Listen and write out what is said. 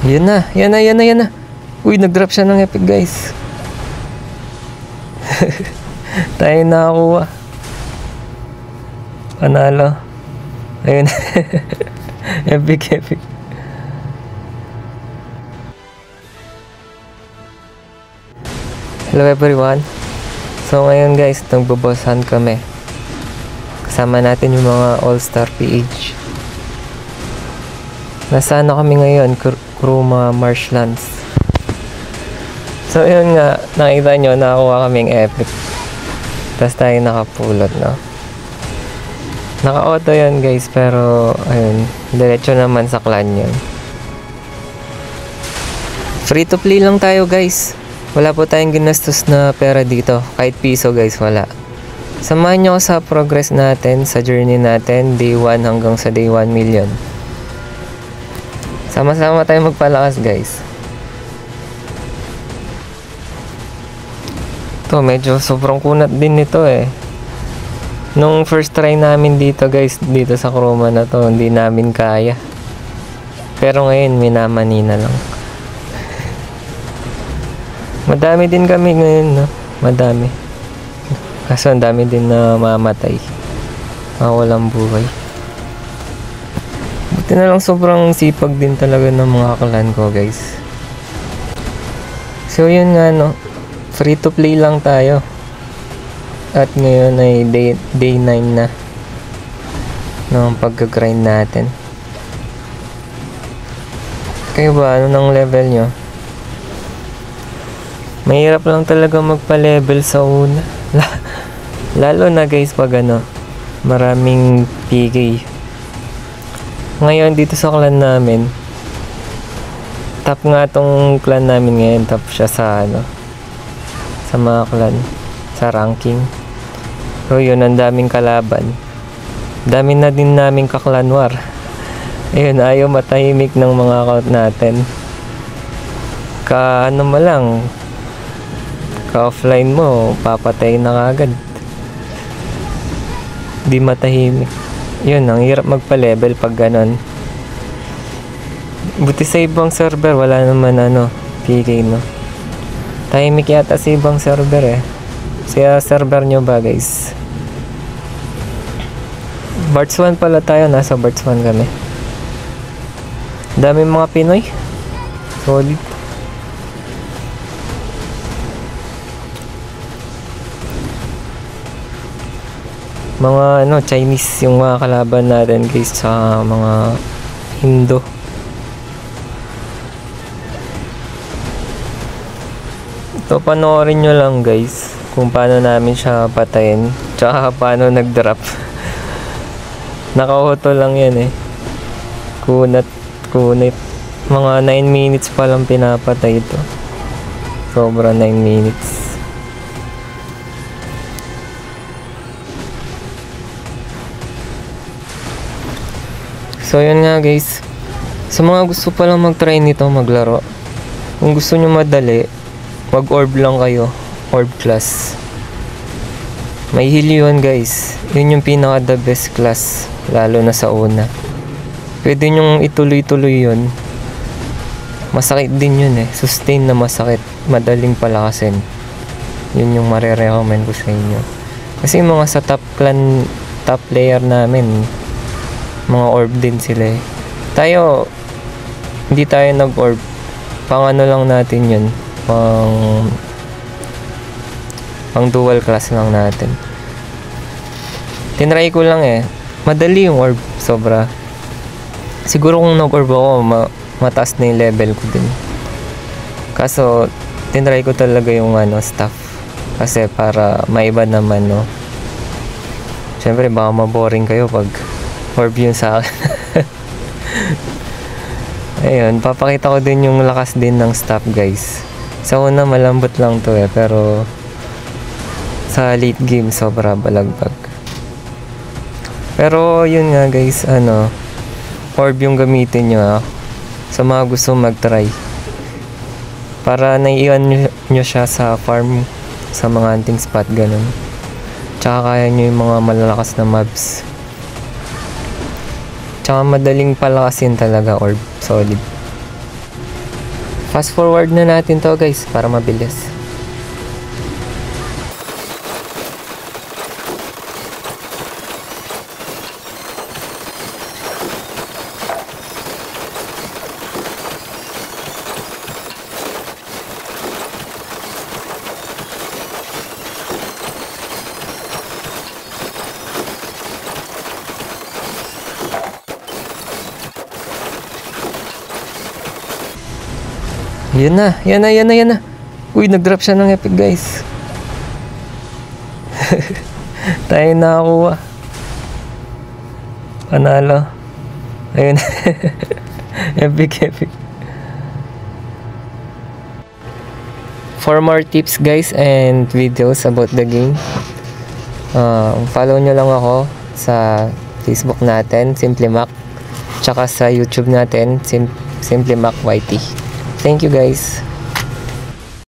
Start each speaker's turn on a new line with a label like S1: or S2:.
S1: Yan na, yan na, yan na, yan na. Uy, nag-drop siya ng epic, guys. Tayo nakakuha. Panalo. Ayun. Epic, epic. Hello everyone. So ngayon guys, nagbobosan kami. Kasama natin yung mga All-Star PH. Nasaan na kami ngayon? Kuruma Marshlands. So yun nga, nakita nyo, nakakuha kaming epic. Tapos tayo nakapulot, no? Naka-auto yun guys, pero ayun, diretso naman sa clan yun. Free to play lang tayo guys. Wala po tayong ginastos na pera dito. Kahit piso guys, wala. Samahan nyo sa progress natin, sa journey natin, day 1 hanggang sa day 1 million. Sama-sama tayo magpalakas guys. Ito, medyo sobrang kunat din nito eh. Nung first try namin dito guys, dito sa Kuruma na to, hindi namin kaya. Pero ngayon, minamani na lang. Madami din kami ngayon, no? Madami. Kaso ang dami din na mamatay. Walang buhay. Buti na lang sobrang sipag din talaga ng mga clan ko, guys. So, yun nga, no? Free to play lang tayo. At ngayon ay day 9 na ng pagka-grind natin. Kayo ba? Ano ng level nyo? Mahirap lang talaga magpa-level sa una. Lalo na guys pag ano, maraming PK. Ngayon dito sa clan namin, top nga tong clan namin ngayon, top siya sa ano, sa mga clan, sa ranking. So yun, ang daming kalaban. Dami na din naming kaklan war. Ayun, ayaw matahimik ng mga account natin. Ano mo lang, ka-offline mo, papatay na kagad. Di matahimik. Yun, ang hirap magpa-level pag ganon. Buti sa ibang server, wala naman ano, PK, no? Tahimik yata sa ibang server eh. Sa server nyo ba guys? Barts 1 pala tayo, nasa Barts 1 kami. Dami mga Pinoy. Solid. Mga ano, Chinese yung mga kalaban natin guys, sa mga Indo. Ito, panoorin nyo lang guys kung paano namin siya patayin, tsaka paano nag-drop. Naka-auto lang yan eh. Kunat. Mga 9 minutes pa lang pinapatay ito. Sobra 9 minutes. So yun nga guys, sa mga gusto pa lang mag-try nito maglaro, kung gusto nyo madali, mag-orb lang kayo, orb class. May heal yun guys, yun yung pinaka the best class, lalo na sa una. Pwede nyong ituloy-tuloy yun. Masakit din yun eh, sustain na masakit, madaling palakasin. Yun yung marirecommend ko sa inyo. Kasi mga sa top clan, top player namin, mga orb din sila eh. Tayo, hindi tayo nag-orb. Pang ano lang natin yun. Pang dual class lang natin. Tinry ko lang eh. Madali yung orb. Sobra. Siguro kung nag-orb ako, mataas na yung level ko din. Kaso, tinry ko talaga yung ano, staff. Kasi para maiba naman, no. Siyempre, baka maboring kayo pag orb yun sa akin. Ayun, papakita ko din yung lakas din ng staff guys. Sa una malambot lang to eh, pero sa late game sobra balagbag. Pero yun nga guys, ano, orb yung gamitin nyo sa mga gusto mag-try. Para naiiwan nyo siya sa farm, sa mga hunting spot, ganun. Tsaka kaya nyo yung mga malalakas na mobs. Tsaka madaling palakasin talaga orb. Solid. Fast forward na natin to guys para mabilis. Yan na. Uy, nag-drop siya ng epic guys. Tayo nakakuha. Panalo. Ayun. Epic. For more tips guys and videos about the game, follow nyo lang ako sa Facebook natin, Simply Mac. Tsaka sa YouTube natin, Simply Mac YT. Thank you guys.